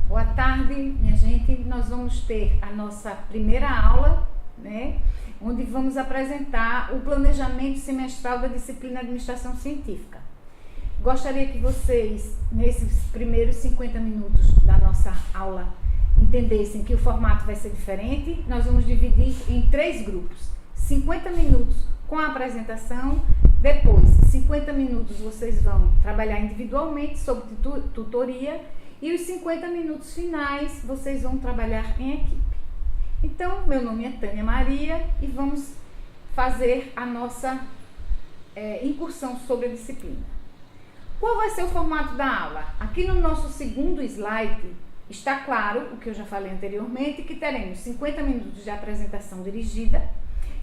Boa tarde, minha gente. Nós vamos ter a nossa primeira aula, né? Onde vamos apresentar o planejamento semestral da disciplina Administração Científica. Gostaria que vocês, nesses primeiros 50 minutos da nossa aula, entendessem que o formato vai ser diferente. Nós vamos dividir em 3 grupos. 50 minutos com a apresentação, depois 50 minutos vocês vão trabalhar individualmente sobre tutoria e os 50 minutos finais vocês vão trabalhar em equipe. Então, meu nome é Tânia Maria e vamos fazer a nossa incursão sobre a disciplina. Qual vai ser o formato da aula? Aqui no nosso segundo slide está claro o que eu já falei anteriormente, que teremos 50 minutos de apresentação dirigida,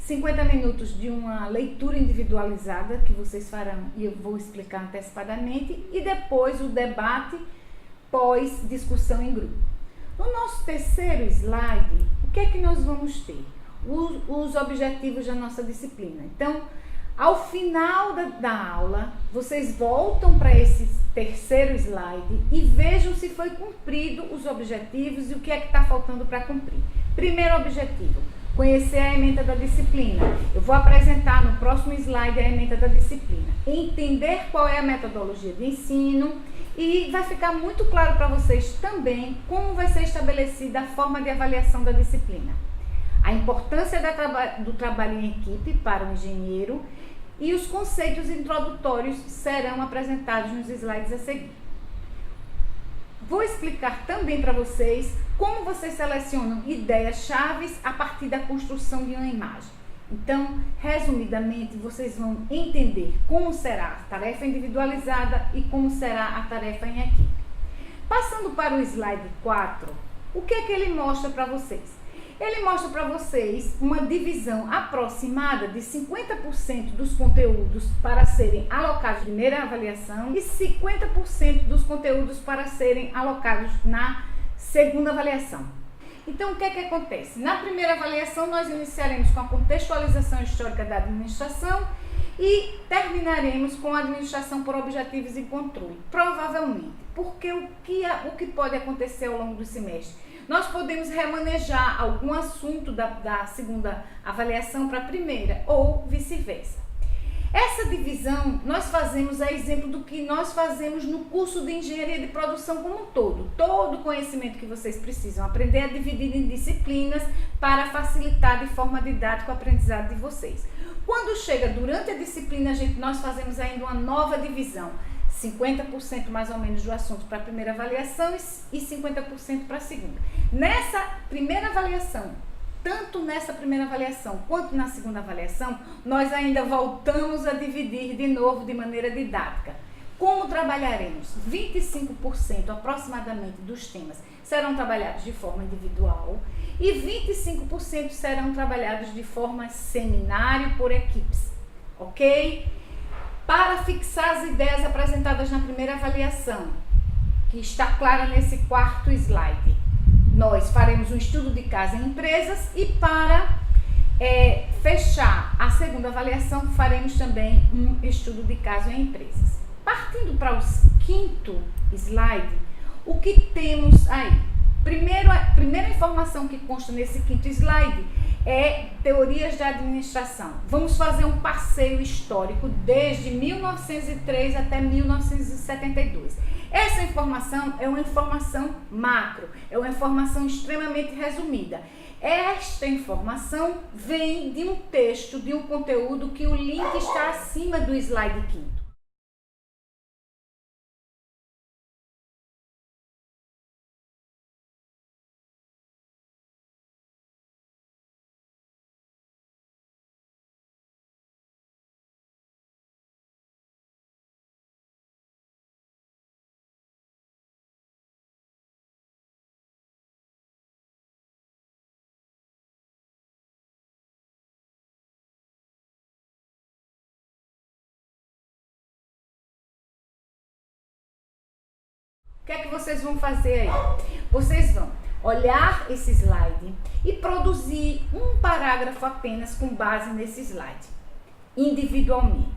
50 minutos de uma leitura individualizada que vocês farão e eu vou explicar antecipadamente, e depois o debate pós-discussão em grupo. No nosso terceiro slide, o que é que nós vamos ter? Os objetivos da nossa disciplina. Então, ao final da aula, vocês voltam para esse terceiro slide e vejam se foi cumprido os objetivos e o que é que está faltando para cumprir. Primeiro objetivo: conhecer a ementa da disciplina. Eu vou apresentar no próximo slide a ementa da disciplina. Entender qual é a metodologia de ensino e vai ficar muito claro para vocês também como vai ser estabelecida a forma de avaliação da disciplina. A importância do trabalho em equipe para o engenheiro e os conceitos introdutórios serão apresentados nos slides a seguir. Vou explicar também para vocês como vocês selecionam ideias-chave a partir da construção de uma imagem. Então, resumidamente, vocês vão entender como será a tarefa individualizada e como será a tarefa em equipe. Passando para o slide 4, o que é que ele mostra para vocês? Ele mostra para vocês uma divisão aproximada de 50% dos conteúdos para serem alocados na primeira avaliação e 50% dos conteúdos para serem alocados na segunda avaliação. Então, o que é que acontece? Na primeira avaliação, nós iniciaremos com a contextualização histórica da administração e terminaremos com a administração por objetivos e controle, provavelmente. Porque o que pode acontecer ao longo do semestre? Nós podemos remanejar algum assunto da segunda avaliação para a primeira ou vice-versa. Essa divisão nós fazemos a exemplo do que nós fazemos no curso de engenharia de produção como um todo. Todo o conhecimento que vocês precisam aprender é dividido em disciplinas para facilitar de forma didática o aprendizado de vocês. Quando chega durante a disciplina, nós fazemos ainda uma nova divisão. 50% mais ou menos do assunto para a primeira avaliação e 50% para a segunda. Nessa primeira avaliação, tanto nessa primeira avaliação quanto na segunda avaliação, nós ainda voltamos a dividir de novo de maneira didática. Como trabalharemos? 25% aproximadamente dos temas serão trabalhados de forma individual e 25% serão trabalhados de forma seminário por equipes, ok? Para fixar as ideias apresentadas na primeira avaliação, que está clara nesse quarto slide, nós faremos um estudo de caso em empresas e para fechar a segunda avaliação faremos também um estudo de caso em empresas. Partindo para o quinto slide, o que temos aí? A primeira informação que consta nesse quinto slide é teorias da administração. Vamos fazer um passeio histórico desde 1903 até 1972. Essa informação é uma informação macro, é uma informação extremamente resumida. Esta informação vem de um texto, de um conteúdo que o link está acima do slide quinto. O que é que vocês vão fazer aí? Vocês vão olhar esse slide e produzir um parágrafo apenas com base nesse slide, individualmente.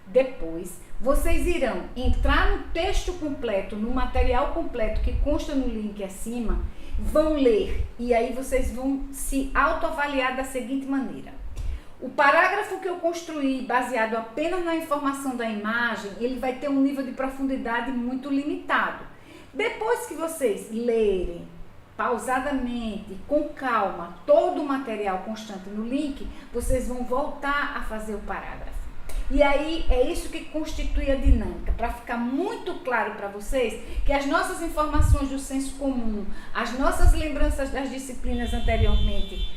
Depois, vocês irão entrar no texto completo, no material completo que consta no link acima, vão ler e aí vocês vão se autoavaliar da seguinte maneira. O parágrafo que eu construí baseado apenas na informação da imagem, ele vai ter um nível de profundidade muito limitado. Depois que vocês lerem pausadamente, com calma, todo o material constante no link, vocês vão voltar a fazer o parágrafo. E aí é isso que constitui a dinâmica, para ficar muito claro para vocês que as nossas informações do senso comum, as nossas lembranças das disciplinas anteriormente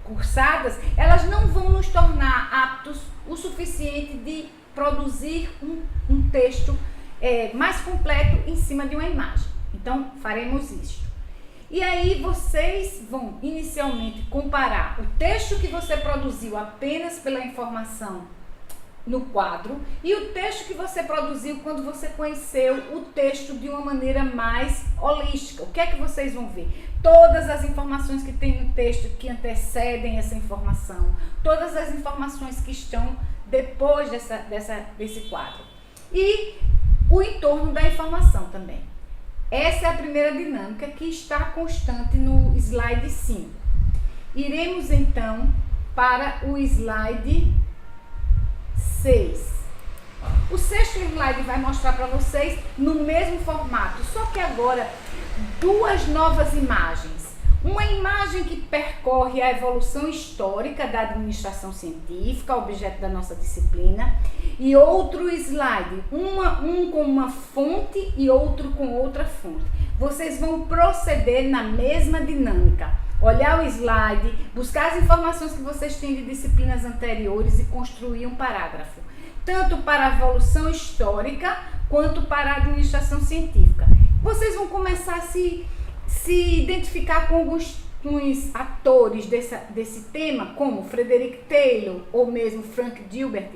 cursadas, elas não vão nos tornar aptos o suficiente de produzir um texto mais completo em cima de uma imagem. Então, faremos isso. E aí vocês vão inicialmente comparar o texto que você produziu apenas pela informação no quadro e o texto que você produziu quando você conheceu o texto de uma maneira mais holística. O que é que vocês vão ver? Todas as informações que tem no texto que antecedem essa informação, todas as informações que estão depois desse quadro e o entorno da informação também. Essa é a primeira dinâmica que está constante no slide 5. Iremos então para o slide 6. O sexto slide vai mostrar para vocês no mesmo formato, só que agora duas novas imagens. Uma imagem que percorre a evolução histórica da administração científica, objeto da nossa disciplina, e outro slide, um com uma fonte e outro com outra fonte. Vocês vão proceder na mesma dinâmica. Olhar o slide, buscar as informações que vocês têm de disciplinas anteriores e construir um parágrafo, tanto para a evolução histórica quanto para a administração científica. Vocês vão começar a se identificar com alguns atores desse tema, como Frederick Taylor ou mesmo Frank Gilbert,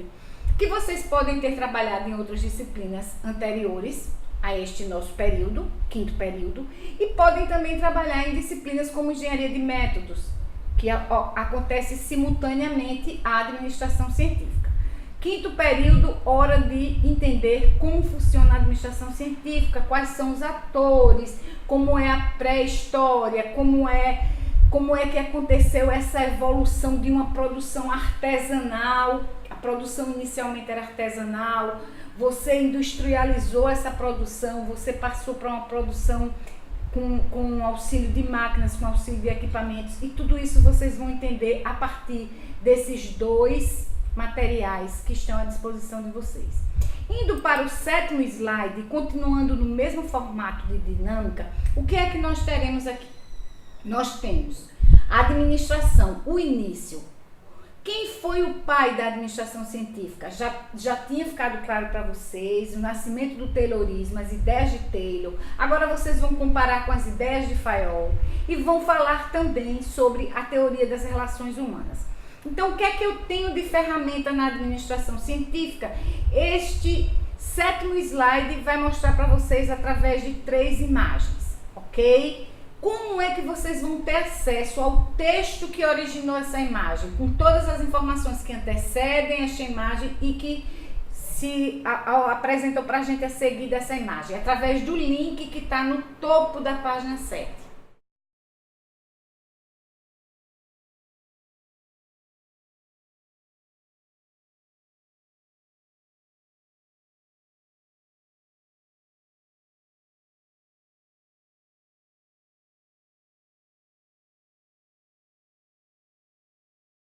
que vocês podem ter trabalhado em outras disciplinas anteriores a este nosso período, quinto período, e podem também trabalhar em disciplinas como engenharia de métodos, que acontece simultaneamente à administração científica. Quinto período, hora de entender como funciona a administração científica, quais são os atores, como é a pré-história, como é que aconteceu essa evolução de uma produção artesanal. A produção inicialmente era artesanal, você industrializou essa produção, você passou para uma produção com auxílio de máquinas, com auxílio de equipamentos, e tudo isso vocês vão entender a partir desses dois materiais que estão à disposição de vocês. Indo para o sétimo slide, continuando no mesmo formato de dinâmica, o que é que nós teremos aqui? Nós temos a administração, o início. Quem foi o pai da administração científica? Já tinha ficado claro para vocês, o nascimento do Taylorismo, as ideias de Taylor. Agora vocês vão comparar com as ideias de Fayol e vão falar também sobre a teoria das relações humanas. Então, o que é que eu tenho de ferramenta na administração científica? Este sétimo slide vai mostrar para vocês através de 3 imagens, ok? Como é que vocês vão ter acesso ao texto que originou essa imagem, com todas as informações que antecedem esta imagem e que se apresentou para a gente a seguir dessa imagem? Através do link que está no topo da página 7.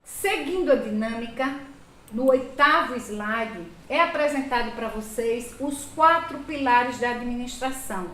Seguindo a dinâmica, no 8º slide é apresentado para vocês os 4 pilares da administração.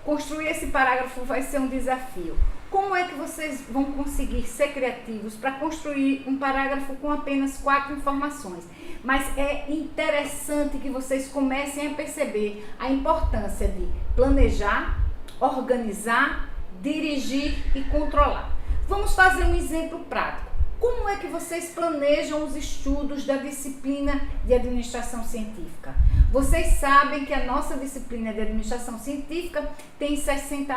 Construir esse parágrafo vai ser um desafio. Como é que vocês vão conseguir ser criativos para construir um parágrafo com apenas 4 informações? Mas é interessante que vocês comecem a perceber a importância de planejar, organizar, dirigir e controlar. Vamos fazer um exemplo prático. Como é que vocês planejam os estudos da disciplina de administração científica? Vocês sabem que a nossa disciplina de administração científica tem 60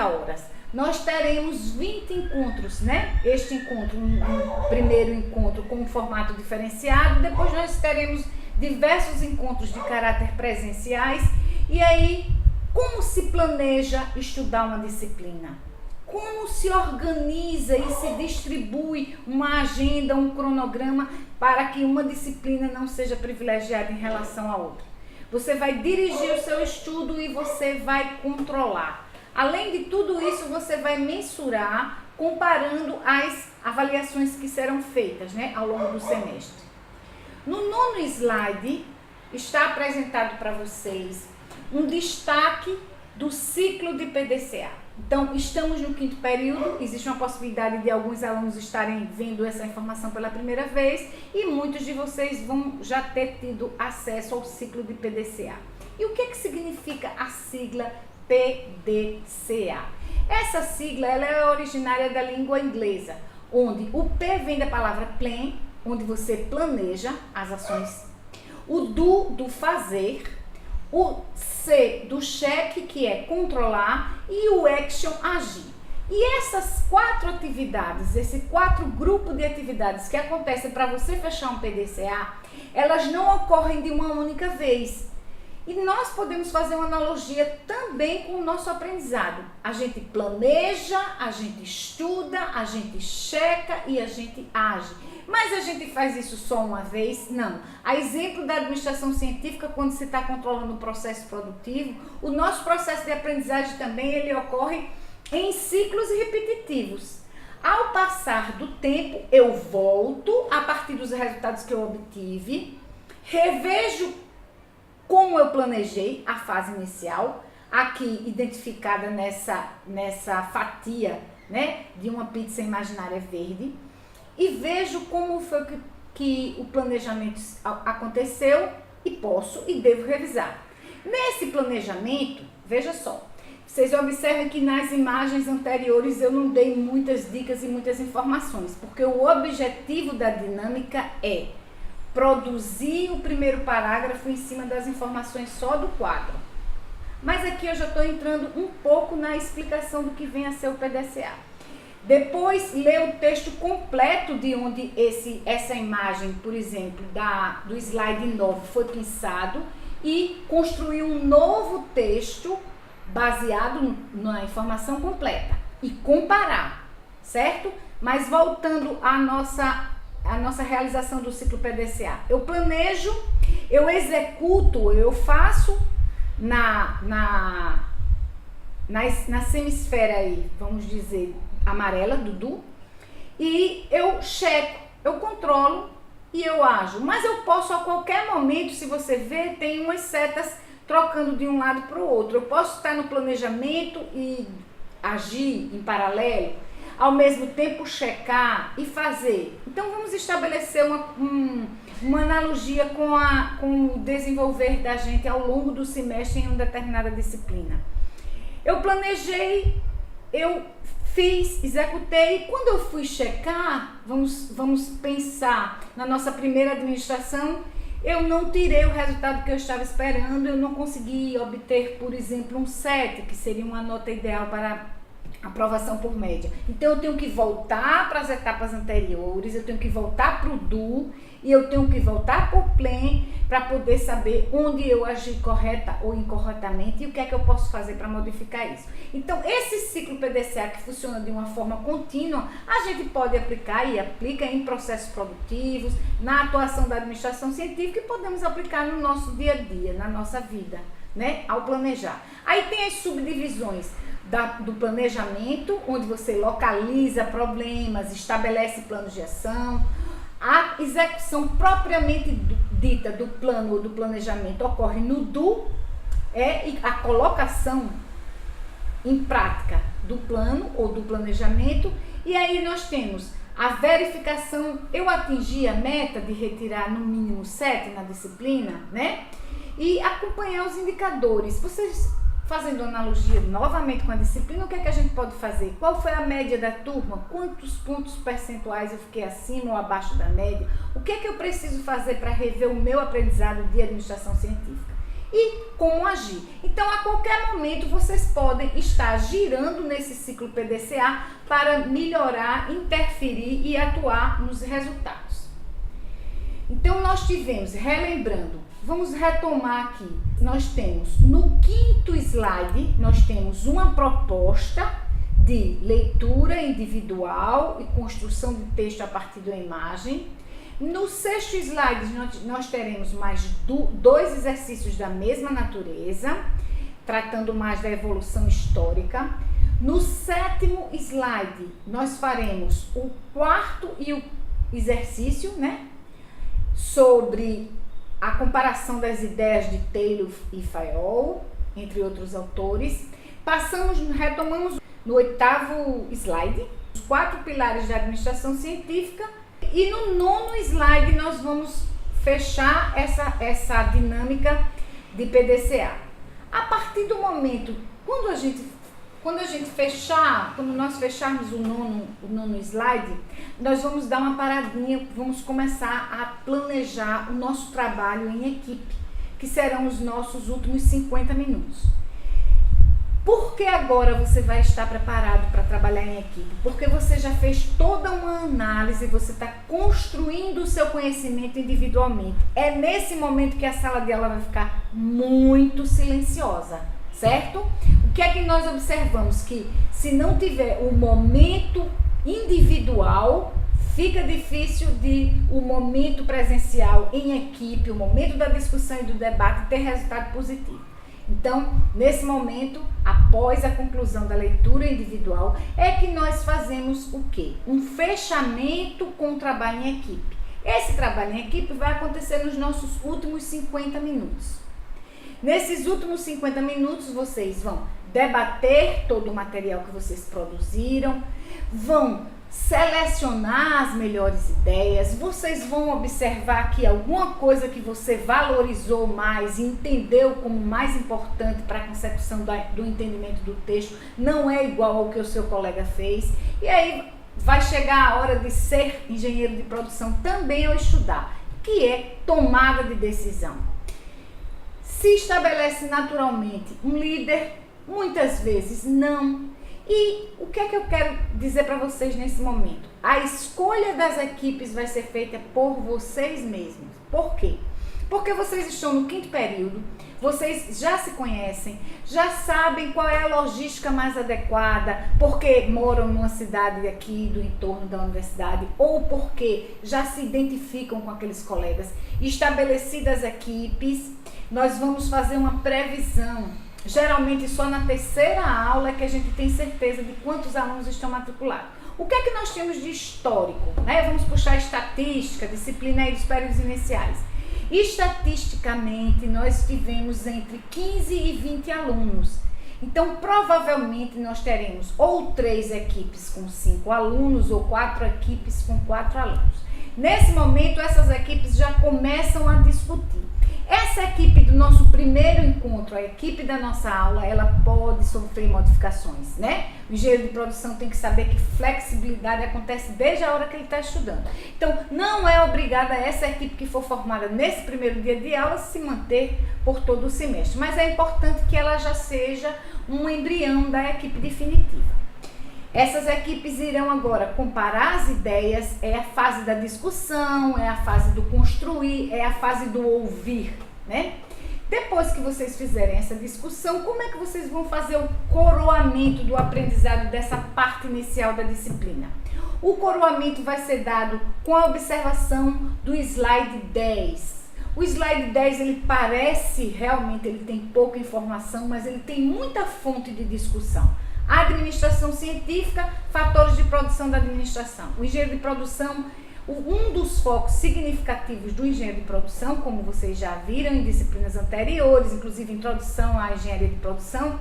horas. Nós teremos 20 encontros, né? Este encontro, um primeiro encontro com um formato diferenciado, depois nós teremos diversos encontros de caráter presenciais. E aí, como se planeja estudar uma disciplina? Como se organiza e se distribui uma agenda, um cronograma para que uma disciplina não seja privilegiada em relação à outra? Você vai dirigir o seu estudo e você vai controlar. Além de tudo isso, você vai mensurar comparando as avaliações que serão feitas, né, ao longo do semestre. No 9º slide está apresentado para vocês um destaque do ciclo de PDCA. Então, estamos no 5º período, existe uma possibilidade de alguns alunos estarem vendo essa informação pela primeira vez e muitos de vocês vão já ter tido acesso ao ciclo de PDCA. E o que significa a sigla PDCA? Essa sigla ela é originária da língua inglesa, onde o P vem da palavra plan, onde você planeja as ações, o do fazer, o C do check, que é controlar, e o action, agir. E essas 4 atividades, esse 4 grupos de atividades que acontecem para você fechar um PDCA, elas não ocorrem de uma única vez. E nós podemos fazer uma analogia também com o nosso aprendizado. A gente planeja, a gente estuda, a gente checa e a gente age. Mas a gente faz isso só uma vez? Não. A exemplo da administração científica, quando se está controlando o processo produtivo, o nosso processo de aprendizagem também ele ocorre em ciclos repetitivos. Ao passar do tempo, eu volto a partir dos resultados que eu obtive, revejo como eu planejei a fase inicial, aqui identificada nessa fatia, né, de uma pizza imaginária verde, e vejo como foi que o planejamento aconteceu e posso e devo revisar. Nesse planejamento, veja só, vocês observam que nas imagens anteriores eu não dei muitas dicas e muitas informações, porque o objetivo da dinâmica é produzir o primeiro parágrafo em cima das informações só do quadro. Mas aqui eu já estou entrando um pouco na explicação do que vem a ser o PDCA. Depois, ler o texto completo de onde essa imagem, por exemplo, do slide 9 foi pensado e construir um novo texto baseado na informação completa e comparar, certo? Mas voltando à nossa realização do ciclo PDCA. Eu planejo, eu executo, eu faço na semisfera aí, vamos dizer, amarela, do, e eu checo, eu controlo e eu ajo. Mas eu posso a qualquer momento, se você ver, tem umas setas trocando de um lado para o outro. Eu posso estar no planejamento e agir em paralelo, ao mesmo tempo checar e fazer. Então vamos estabelecer uma analogia com o desenvolver da gente ao longo do semestre em uma determinada disciplina. Eu planejei, eu fiz, executei, e quando eu fui checar, vamos pensar na nossa primeira administração, eu não tirei o resultado que eu estava esperando, eu não consegui obter, por exemplo, um 7, que seria uma nota ideal para aprovação por média. Então eu tenho que voltar para as etapas anteriores, eu tenho que voltar para o do e eu tenho que voltar para o plan para poder saber onde eu agi correta ou incorretamente e o que é que eu posso fazer para modificar isso. Então esse ciclo PDCA que funciona de uma forma contínua, a gente pode aplicar e aplica em processos produtivos, na atuação da administração científica e podemos aplicar no nosso dia a dia, na nossa vida, né, ao planejar. Aí tem as subdivisões do planejamento, onde você localiza problemas, estabelece planos de ação. A execução propriamente dita do plano ou do planejamento ocorre no do, e a colocação em prática do plano ou do planejamento. E aí nós temos a verificação, eu atingi a meta de retirar no mínimo 7 na disciplina, né? E acompanhar os indicadores. Vocês fazendo analogia novamente com a disciplina, o que é que a gente pode fazer? Qual foi a média da turma? Quantos pontos percentuais eu fiquei acima ou abaixo da média? O que é que eu preciso fazer para rever o meu aprendizado de administração científica? E como agir? Então, a qualquer momento, vocês podem estar girando nesse ciclo PDCA para melhorar, interferir e atuar nos resultados. Então nós tivemos, relembrando, vamos retomar aqui, nós temos no quinto slide, nós temos uma proposta de leitura individual e construção de texto a partir da imagem. No sexto slide nós teremos mais dois exercícios da mesma natureza, tratando mais da evolução histórica. No sétimo slide nós faremos o quarto e o exercício, né, sobre a comparação das ideias de Taylor e Fayol, entre outros autores. Retomamos no oitavo slide, os 4 pilares da administração científica, e no nono slide nós vamos fechar essa dinâmica de PDCA. A partir do momento, quando nós fecharmos o nono slide, nós vamos dar uma paradinha, vamos começar a planejar o nosso trabalho em equipe, que serão os nossos últimos 50 minutos. Por que agora você vai estar preparado para trabalhar em equipe? Porque você já fez toda uma análise, você está construindo o seu conhecimento individualmente. É nesse momento que a sala de aula vai ficar muito silenciosa, certo? O que é que nós observamos? Que se não tiver o momento individual, fica difícil de o momento presencial em equipe, o momento da discussão e do debate ter resultado positivo. Então, nesse momento, após a conclusão da leitura individual, é que nós fazemos o quê? Um fechamento com o trabalho em equipe. Esse trabalho em equipe vai acontecer nos nossos últimos 50 minutos. Nesses últimos 50 minutos, vocês vão debater todo o material que vocês produziram, vão selecionar as melhores ideias, vocês vão observar que alguma coisa que você valorizou mais e entendeu como mais importante para a concepção do entendimento do texto não é igual ao que o seu colega fez, e aí vai chegar a hora de ser engenheiro de produção também ao estudar, que é tomada de decisão. Se estabelece naturalmente um líder, muitas vezes não. E o que é que eu quero dizer para vocês nesse momento? A escolha das equipes vai ser feita por vocês mesmos. Por quê? Porque vocês estão no quinto período, vocês já se conhecem, já sabem qual é a logística mais adequada, porque moram numa cidade aqui do entorno da universidade, ou porque já se identificam com aqueles colegas. Estabelecidas equipes, nós vamos fazer uma previsão. Geralmente só na terceira aula é que a gente tem certeza de quantos alunos estão matriculados. O que é que nós temos de histórico? Vamos puxar estatística, disciplina aí dos períodos iniciais. Estatisticamente, nós tivemos entre 15 e 20 alunos. Então, provavelmente, nós teremos ou 3 equipes com 5 alunos ou 4 equipes com 4 alunos. Nesse momento, essas equipes já começam a discutir. Essa equipe do nosso primeiro encontro, a equipe da nossa aula, ela pode sofrer modificações, né? O engenheiro de produção tem que saber que flexibilidade acontece desde a hora que ele está estudando. Então, não é obrigada essa equipe que for formada nesse primeiro dia de aula se manter por todo o semestre, mas é importante que ela já seja um embrião da equipe definitiva. Essas equipes irão agora comparar as ideias, é a fase da discussão, é a fase do construir, é a fase do ouvir, né? Depois que vocês fizerem essa discussão, como é que vocês vão fazer o coroamento do aprendizado dessa parte inicial da disciplina? O coroamento vai ser dado com a observação do slide 10. O slide 10, ele parece realmente, ele tem pouca informação, mas ele tem muita fonte de discussão. A administração científica, fatores de produção da administração. O engenheiro de produção, um dos focos significativos do engenheiro de produção, como vocês já viram em disciplinas anteriores, inclusive introdução à engenharia de produção,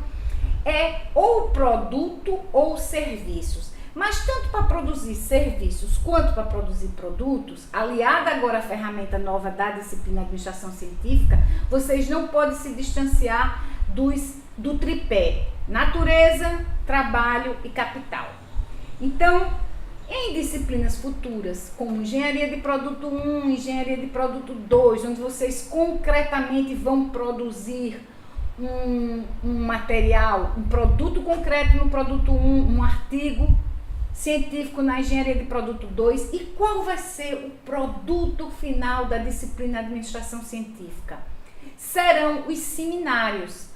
é ou produto ou serviços. Mas tanto para produzir serviços quanto para produzir produtos, aliada agora à ferramenta nova da disciplina administração científica, vocês não podem se distanciar do tripé natureza, trabalho e capital. Então, em disciplinas futuras, como engenharia de produto 1, engenharia de produto 2, onde vocês concretamente vão produzir um material, um produto concreto no produto 1, um artigo, científico na engenharia de produto 2 e qual vai ser o produto final da disciplina administração científica? Serão os seminários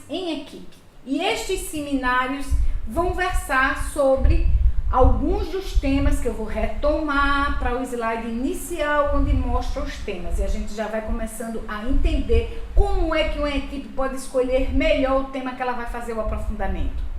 em equipe. E estes seminários vão versar sobre alguns dos temas que eu vou retomar para o slide inicial, onde mostra os temas. E a gente já vai começando a entender como é que uma equipe pode escolher melhor o tema que ela vai fazer o aprofundamento.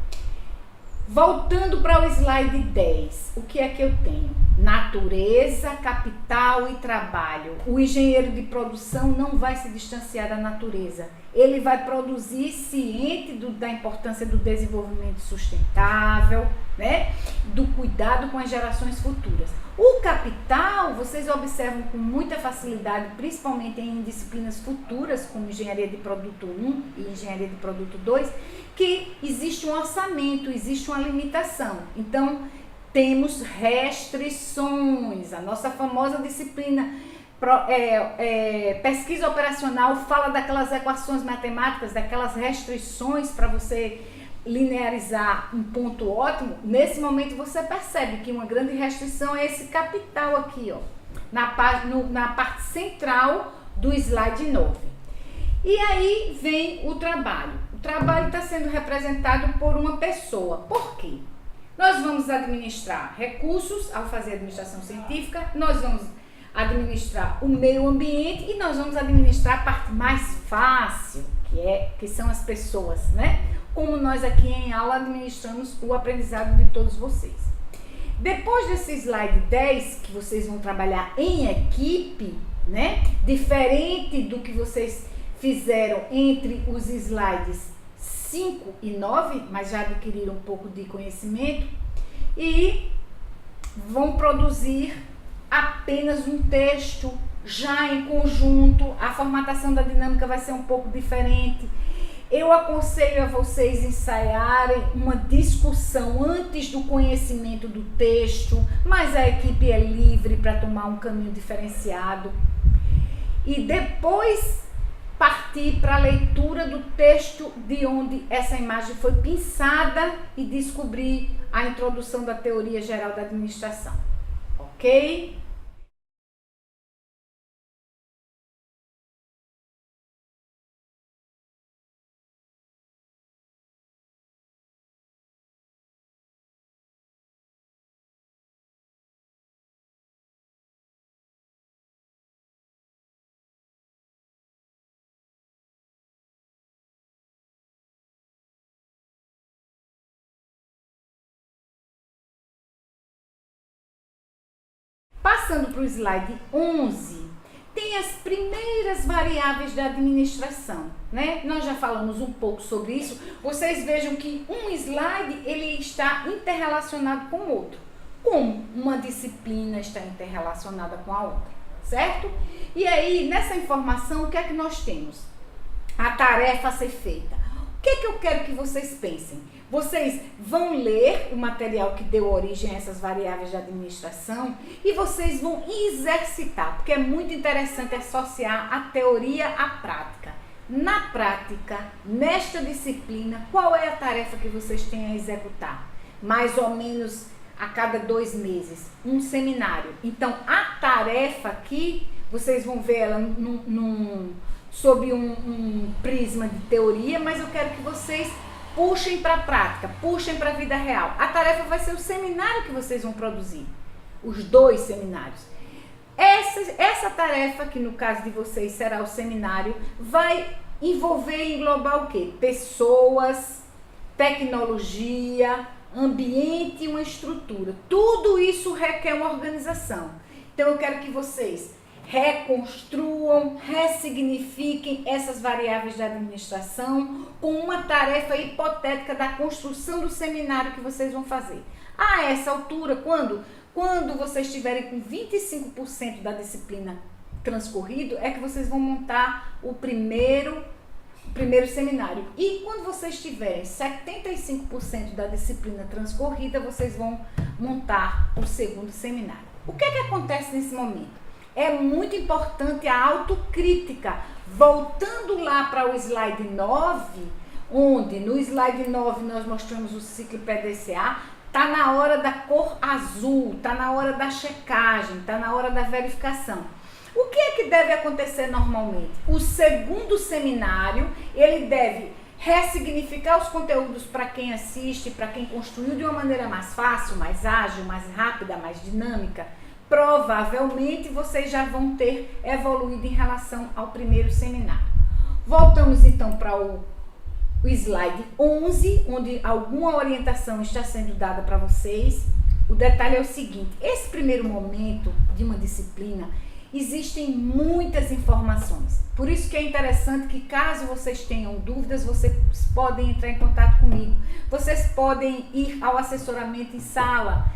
Voltando para o slide 10, o que é que eu tenho? Natureza, capital e trabalho. O engenheiro de produção não vai se distanciar da natureza. Ele vai produzir ciente da importância do desenvolvimento sustentável, né? Do cuidado com as gerações futuras. O capital, vocês observam com muita facilidade, principalmente em disciplinas futuras, como engenharia de produto 1 e engenharia de produto 2, que existe um orçamento, existe uma limitação. Então, temos restrições. A nossa famosa disciplina pesquisa operacional fala daquelas equações matemáticas, daquelas restrições para você linearizar um ponto ótimo. Nesse momento você percebe que uma grande restrição é esse capital aqui, ó, na parte central do slide 9. E aí vem o trabalho. O trabalho está sendo representado por uma pessoa. Por quê? Nós vamos administrar recursos ao fazer administração científica, nós vamos administrar o meio ambiente e nós vamos administrar a parte mais fácil, que são as pessoas, né? Como nós aqui em aula administramos o aprendizado de todos vocês. Depois desse slide 10, que vocês vão trabalhar em equipe, né? Diferente do que vocês fizeram entre os slides 5 e 9, mas já adquiriram um pouco de conhecimento e vão produzir apenas um texto já em conjunto. A formatação da dinâmica vai ser um pouco diferente. Eu aconselho a vocês ensaiarem uma discussão antes do conhecimento do texto, mas a equipe é livre para tomar um caminho diferenciado. E depois partir para a leitura do texto de onde essa imagem foi pensada e descobrir a introdução da teoria geral da administração. Ok? Passando para o slide 11, tem as primeiras variáveis da administração, né? Nós já falamos um pouco sobre isso. Vocês vejam que um slide ele está interrelacionado com o outro, como uma disciplina está interrelacionada com a outra, certo? E aí, nessa informação, o que é que nós temos? A tarefa a ser feita. O que é que eu quero que vocês pensem? Vocês vão ler o material que deu origem a essas variáveis de administração e vocês vão exercitar, porque é muito interessante associar a teoria à prática. Na prática, nesta disciplina, qual é a tarefa que vocês têm a executar? Mais ou menos a cada 2 meses, um seminário. Então, a tarefa aqui, vocês vão ver ela sob um prisma de teoria, mas eu quero que vocês puxem para a prática, puxem para a vida real. A tarefa vai ser o seminário que vocês vão produzir, os 2 seminários. Essa tarefa, que no caso de vocês será o seminário, vai envolver e englobar o quê? Pessoas, tecnologia, ambiente e uma estrutura. Tudo isso requer uma organização. Então eu quero que vocês reconstruam, ressignifiquem essas variáveis de administração com uma tarefa hipotética da construção do seminário que vocês vão fazer. A essa altura, quando vocês estiverem com 25% da disciplina transcorrido, é que vocês vão montar o primeiro seminário. E quando vocês tiverem 75% da disciplina transcorrida, vocês vão montar o segundo seminário. O que é que acontece nesse momento? É muito importante a autocrítica. Voltando lá para o slide 9, onde no slide 9 nós mostramos o ciclo PDCA, Tá na hora da cor azul, tá na hora da checagem, tá na hora da verificação. O que é que deve acontecer normalmente? O segundo seminário, ele deve ressignificar os conteúdos para quem assiste, para quem construiu de uma maneira mais fácil, mais ágil, mais rápida, mais dinâmica. Provavelmente vocês já vão ter evoluído em relação ao primeiro seminário. Voltamos então para o slide 11, onde alguma orientação está sendo dada para vocês. O detalhe é o seguinte: esse primeiro momento de uma disciplina, existem muitas informações. Por isso que é interessante que, caso vocês tenham dúvidas, vocês podem entrar em contato comigo. Vocês podem ir ao assessoramento em sala,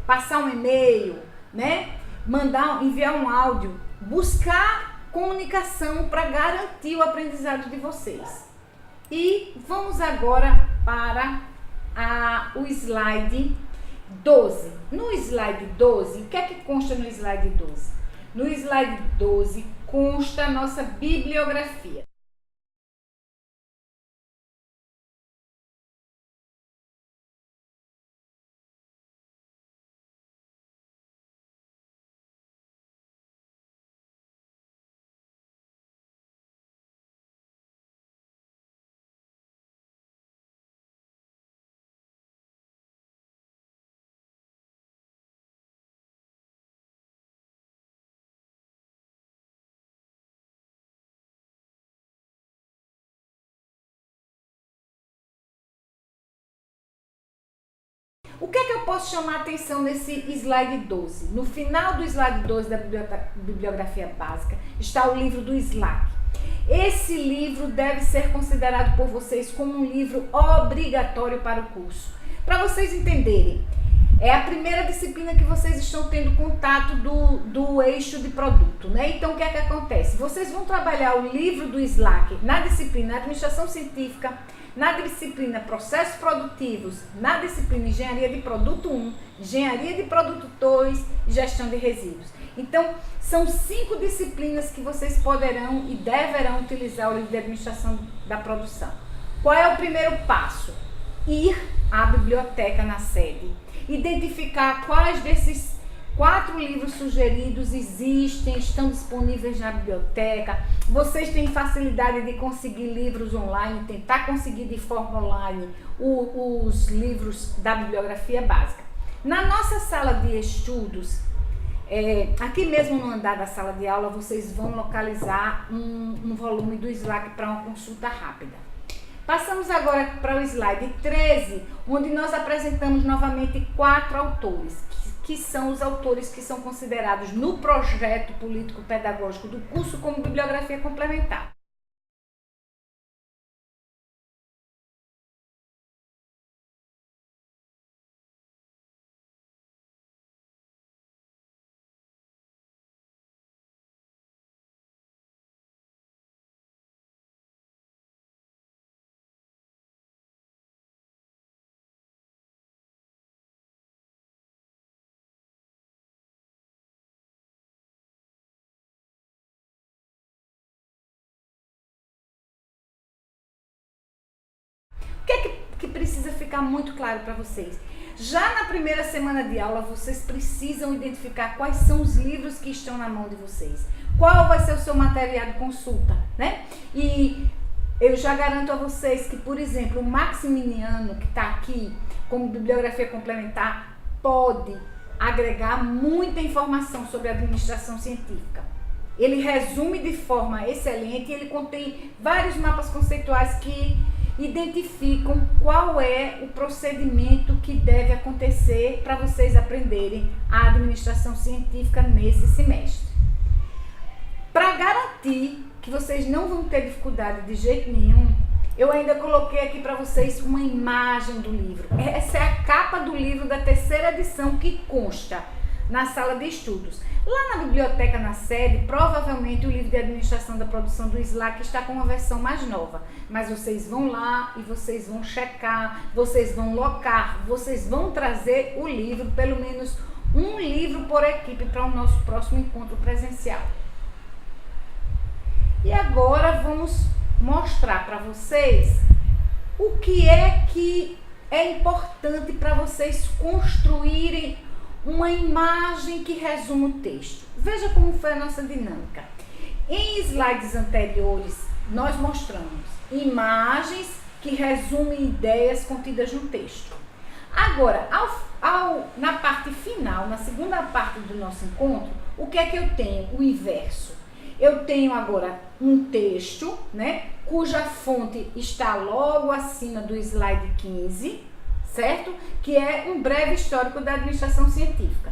passar um e-mail, né? Enviar um áudio, buscar comunicação para garantir o aprendizado de vocês. E vamos agora para o slide 12. No slide 12, o que é que consta no slide 12? No slide 12 consta a nossa bibliografia. O que é que eu posso chamar a atenção nesse slide 12? No final do slide 12 da bibliografia básica está o livro do Slack. Esse livro deve ser considerado por vocês como um livro obrigatório para o curso. Para vocês entenderem, é a primeira disciplina que vocês estão tendo contato do eixo de produto, né? Então, o que é que acontece? Vocês vão trabalhar o livro do Slack na disciplina Administração Científica, na disciplina Processos Produtivos, na disciplina Engenharia de Produto 1, Engenharia de Produto 2 e Gestão de Resíduos. Então, são 5 disciplinas que vocês poderão e deverão utilizar o livro de Administração da Produção. Qual é o primeiro passo? Ir à biblioteca na sede, identificar quais desses 4 livros sugeridos existem, estão disponíveis na biblioteca. Vocês têm facilidade de conseguir livros online, tentar conseguir de forma online os livros da bibliografia básica. Na nossa sala de estudos, aqui mesmo no andar da sala de aula, vocês vão localizar um volume do Slack para uma consulta rápida. Passamos agora para o slide 13, onde nós apresentamos novamente 4 autores, que são os autores que são considerados no projeto político-pedagógico do curso como bibliografia complementar. O que é que precisa ficar muito claro para vocês? Já na primeira semana de aula, vocês precisam identificar quais são os livros que estão na mão de vocês. Qual vai ser o seu material de consulta, né? E eu já garanto a vocês que, por exemplo, o Maximiliano, que está aqui como bibliografia complementar, pode agregar muita informação sobre administração científica. Ele resume de forma excelente e ele contém vários mapas conceituais que identificam qual é o procedimento que deve acontecer para vocês aprenderem a administração científica nesse semestre. Para garantir que vocês não vão ter dificuldade de jeito nenhum, eu ainda coloquei aqui para vocês uma imagem do livro. Essa é a capa do livro da 3ª edição que consta na sala de estudos. Lá na biblioteca na sede, provavelmente o livro de administração da produção do Slack está com uma versão mais nova. Mas vocês vão lá e vocês vão checar, vocês vão locar, vocês vão trazer o livro, pelo menos um livro por equipe para o nosso próximo encontro presencial. E agora vamos mostrar para vocês o que é que é importante para vocês construírem uma imagem que resuma o texto. Veja como foi a nossa dinâmica. Em slides anteriores, nós mostramos imagens que resumem ideias contidas no texto. Agora, na parte final, na segunda parte do nosso encontro, o que é que eu tenho? O inverso. Eu tenho agora um texto, né, cuja fonte está logo acima do slide 15, certo? Que é um breve histórico da administração científica.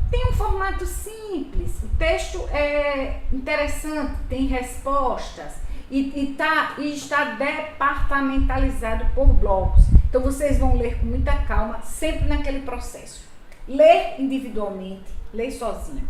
Tem um formato simples, o texto é interessante, tem respostas e está departamentalizado por blocos. Então vocês vão ler com muita calma, sempre naquele processo. Ler individualmente, ler sozinho.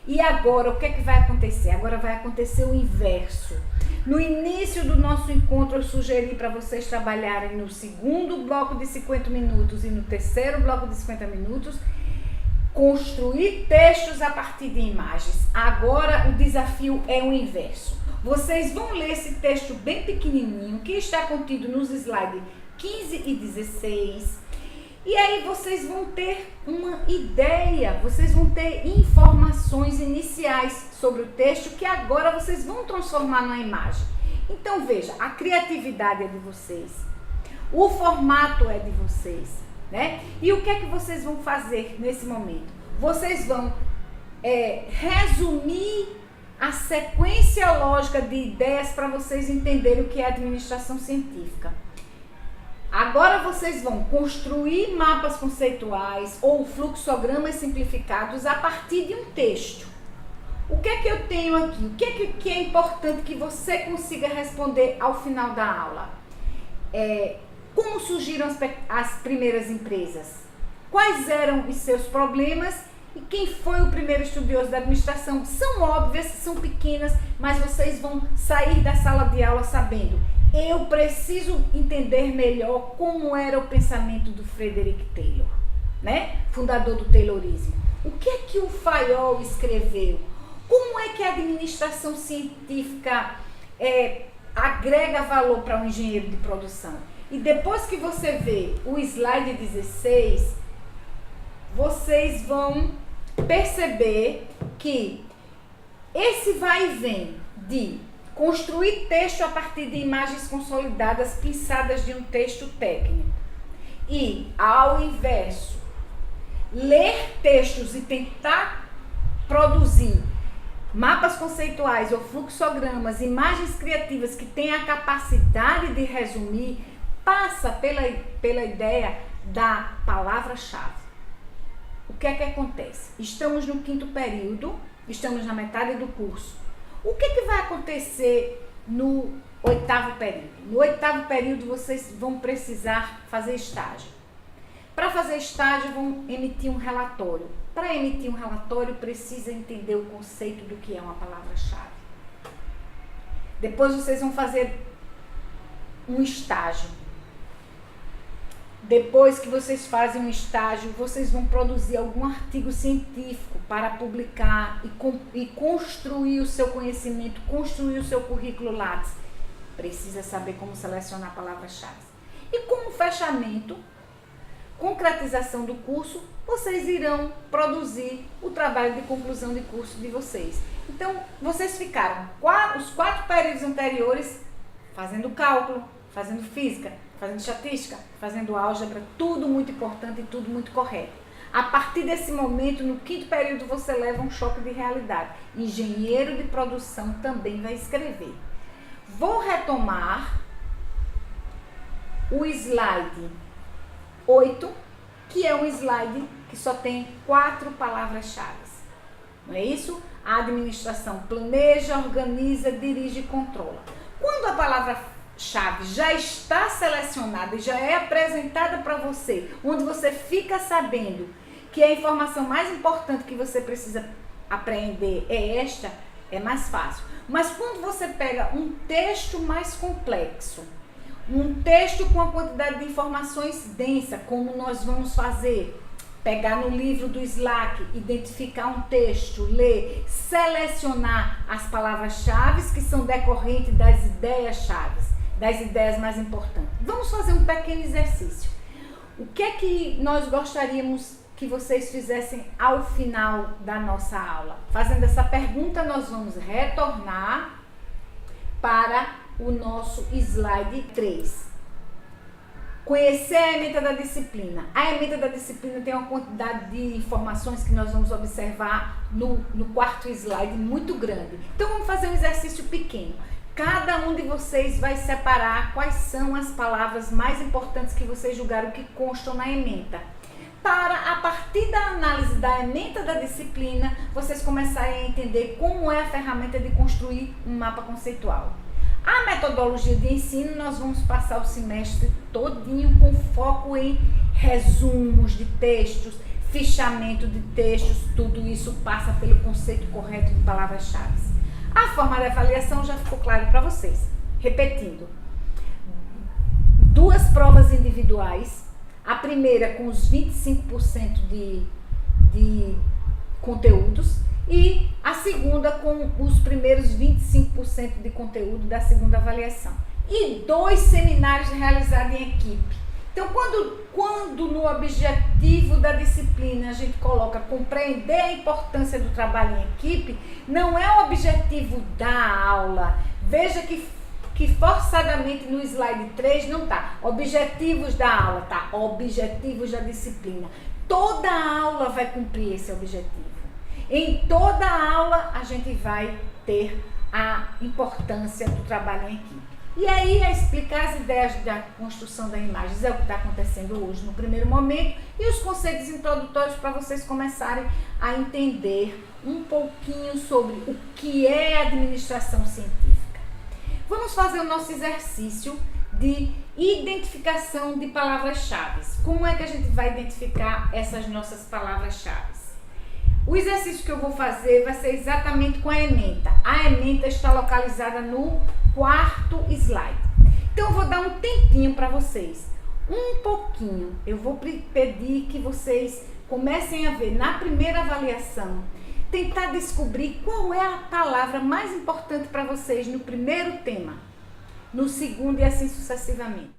E agora, o que é que vai acontecer? Agora vai acontecer o inverso. No início do nosso encontro, eu sugeri para vocês trabalharem no segundo bloco de 50 minutos e no terceiro bloco de 50 minutos, construir textos a partir de imagens. Agora, o desafio é o inverso. Vocês vão ler esse texto bem pequenininho, que está contido nos slides 15 e 16. E aí vocês vão ter uma ideia, vocês vão ter informações iniciais sobre o texto que agora vocês vão transformar numa imagem. Então veja, a criatividade é de vocês, o formato é de vocês, né? E o que é que vocês vão fazer nesse momento? Vocês vão resumir a sequência lógica de ideias para vocês entenderem o que é administração científica. Agora vocês vão construir mapas conceituais ou fluxogramas simplificados a partir de um texto. O que é que eu tenho aqui? O que é importante que você consiga responder ao final da aula? Como surgiram as primeiras empresas? Quais eram os seus problemas? E quem foi o primeiro estudioso da administração? São óbvias, são pequenas, mas vocês vão sair da sala de aula sabendo. Eu preciso entender melhor como era o pensamento do Frederick Taylor, né? Fundador do Taylorismo. O que é que o Fayol escreveu? Como é que a administração científica agrega valor para um engenheiro de produção? E depois que você vê o slide 16, vocês vão perceber que esse vai e vem de construir texto a partir de imagens consolidadas, pinçadas de um texto técnico. E, ao inverso, ler textos e tentar produzir mapas conceituais ou fluxogramas, imagens criativas que têm a capacidade de resumir, passa pela ideia da palavra-chave. O que é que acontece? Estamos no 5º período, estamos na metade do curso. O que é que vai acontecer no 8º período? No 8º período vocês vão precisar fazer estágio. Para fazer estágio vão emitir um relatório. Para emitir um relatório precisa entender o conceito do que é uma palavra-chave. Depois vocês vão fazer um estágio. Depois que vocês fazem um estágio, vocês vão produzir algum artigo científico para publicar e construir o seu conhecimento, construir o seu currículo Lattes. Precisa saber como selecionar palavras-chave. E como fechamento, concretização do curso, vocês irão produzir o trabalho de conclusão de curso de vocês. Então, vocês ficaram os 4 períodos anteriores fazendo cálculo, fazendo física, fazendo estatística, fazendo álgebra, tudo muito importante e tudo muito correto. A partir desse momento, no 5º período, você leva um choque de realidade. Engenheiro de produção também vai escrever. Vou retomar o slide 8, que é um slide que só tem 4 palavras-chave. Não é isso? A administração planeja, organiza, dirige e controla. Quando a palavra-chave já está selecionada e já é apresentada para você, onde você fica sabendo que a informação mais importante que você precisa aprender é esta, é mais fácil. Mas quando você pega um texto mais complexo, um texto com uma quantidade de informações densa, como nós vamos fazer, pegar no livro do Slack, identificar um texto, ler, selecionar as palavras-chave que são decorrentes das ideias-chave, das ideias mais importantes. Vamos fazer um pequeno exercício. O que é que nós gostaríamos que vocês fizessem ao final da nossa aula? Fazendo essa pergunta, nós vamos retornar para o nosso slide 3. Conhecer a ementa da disciplina. A ementa da disciplina tem uma quantidade de informações que nós vamos observar no 4º slide muito grande. Então vamos fazer um exercício pequeno. Cada um de vocês vai separar quais são as palavras mais importantes que vocês julgaram que constam na ementa. Para, a partir da análise da ementa da disciplina, vocês começarem a entender como é a ferramenta de construir um mapa conceitual. A metodologia de ensino, nós vamos passar o semestre todinho com foco em resumos de textos, fichamento de textos, tudo isso passa pelo conceito correto de palavras-chave. A forma de avaliação já ficou claro para vocês. Repetindo, 2 provas individuais, a primeira com os 25% de conteúdos, e a segunda com os primeiros 25% de conteúdo da segunda avaliação. E 2 seminários realizados em equipe. Então, quando no objetivo da disciplina a gente coloca compreender a importância do trabalho em equipe, não é o objetivo da aula. Veja que forçadamente no slide 3 não está objetivos da aula, tá? Objetivos da disciplina. Toda aula vai cumprir esse objetivo. Em toda aula a gente vai ter a importância do trabalho em equipe. E aí é explicar as ideias da construção das imagens, é o que está acontecendo hoje no primeiro momento, e os conceitos introdutórios para vocês começarem a entender um pouquinho sobre o que é administração científica. Vamos fazer o nosso exercício de identificação de palavras-chave. Como é que a gente vai identificar essas nossas palavras-chave? O exercício que eu vou fazer vai ser exatamente com a ementa. A ementa está localizada no 4º slide. Então eu vou dar um tempinho para vocês. Um pouquinho. Eu vou pedir que vocês comecem a ver na primeira avaliação, tentar descobrir qual é a palavra mais importante para vocês no primeiro tema, no segundo e assim sucessivamente.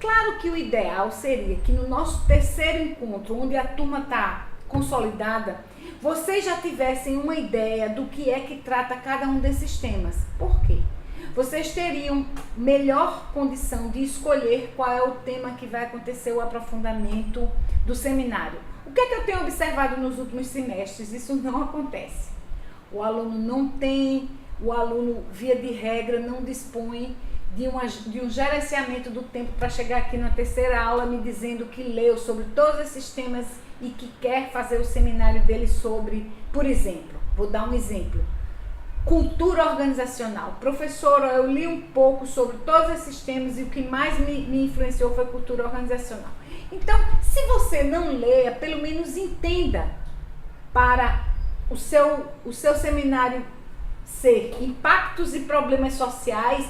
Claro que o ideal seria que no nosso terceiro encontro, onde a turma está consolidada, vocês já tivessem uma ideia do que é que trata cada um desses temas. Por quê? Vocês teriam melhor condição de escolher qual é o tema que vai acontecer o aprofundamento do seminário. O que é que eu tenho observado nos últimos semestres? Isso não acontece. O aluno via de regra, não dispõe de um gerenciamento do tempo para chegar aqui na terceira aula me dizendo que leu sobre todos esses temas e que quer fazer o seminário dele sobre, por exemplo, vou dar um exemplo, cultura organizacional. Professor, eu li um pouco sobre todos esses temas e o que mais me influenciou foi cultura organizacional. Então, se você não leia, pelo menos entenda para o seu seminário ser impactos e problemas sociais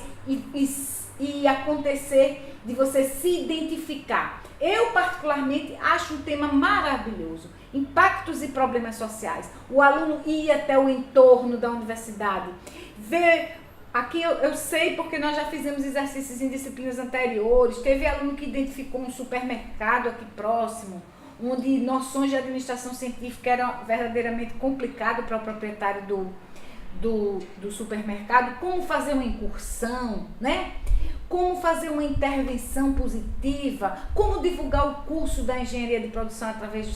e acontecer de você se identificar. Eu, particularmente, acho um tema maravilhoso. Impactos e problemas sociais. O aluno ir até o entorno da universidade. Ver, aqui eu sei porque nós já fizemos exercícios em disciplinas anteriores. Teve aluno que identificou um supermercado aqui próximo, onde noções de administração científica eram verdadeiramente complicado para o proprietário do supermercado. Como fazer uma incursão, né? Como fazer uma intervenção positiva, como divulgar o curso da engenharia de produção através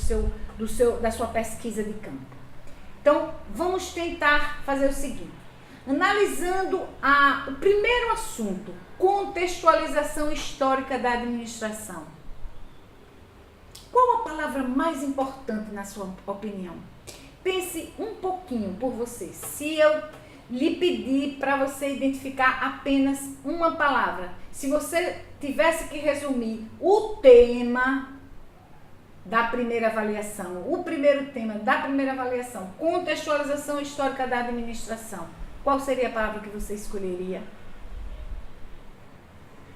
da sua pesquisa de campo. Então, vamos tentar fazer o seguinte, analisando o primeiro assunto, contextualização histórica da administração. Qual a palavra mais importante na sua opinião? Pense um pouquinho por você. Se eu lhe pedir para você identificar apenas uma palavra, se você tivesse que resumir o tema da primeira avaliação, o primeiro tema da primeira avaliação, contextualização histórica da administração, qual seria a palavra que você escolheria?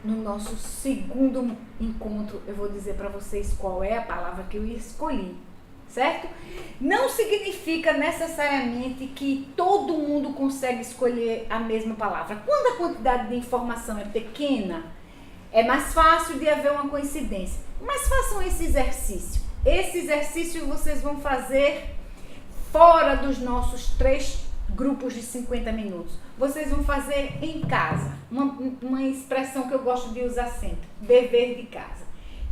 No nosso segundo encontro, eu vou dizer para vocês qual é a palavra que eu escolhi. Certo? Não significa necessariamente que todo mundo consegue escolher a mesma palavra. Quando a quantidade de informação é pequena, é mais fácil de haver uma coincidência. Mas façam esse exercício. Esse exercício vocês vão fazer fora dos nossos 3 grupos de 50 minutos. Vocês vão fazer em casa. Uma expressão que eu gosto de usar sempre. Dever de casa.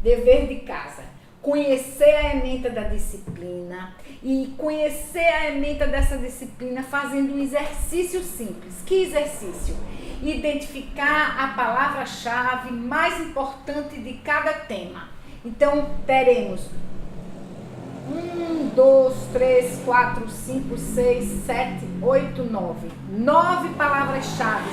Dever de casa. Conhecer a ementa da disciplina e conhecer a ementa dessa disciplina fazendo um exercício simples. Que exercício? Identificar a palavra-chave mais importante de cada tema. Então, teremos 1, 2, 3, 4, 5, 6, 7, 8, 9. 9 palavras-chave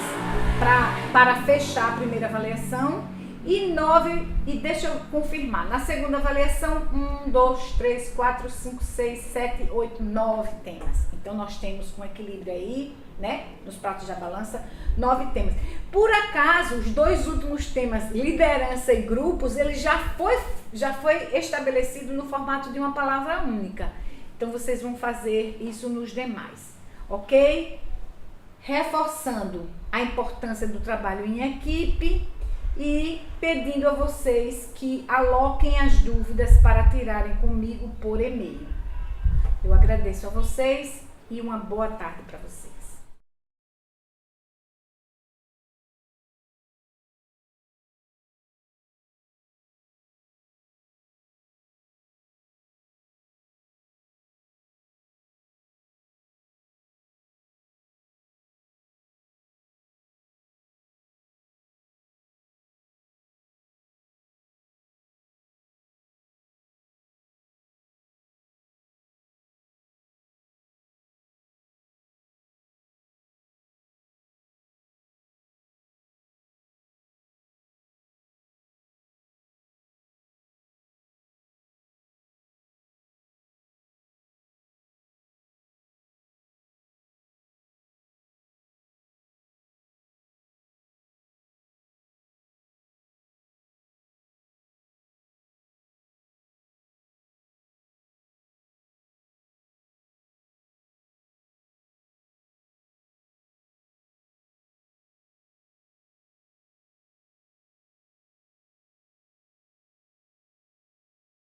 para fechar a primeira avaliação. E 9, e deixa eu confirmar, na segunda avaliação, 1, 2, 3, 4, 5, 6, 7, 8, 9 temas. Então, nós temos com equilíbrio aí, né, nos pratos da balança, 9 temas. Por acaso, os 2 últimos temas, liderança e grupos, ele já foi estabelecido no formato de uma palavra única. Então, vocês vão fazer isso nos demais, ok? Reforçando a importância do trabalho em equipe, e pedindo a vocês que aloquem as dúvidas para tirarem comigo por e-mail. Eu agradeço a vocês e uma boa tarde para vocês.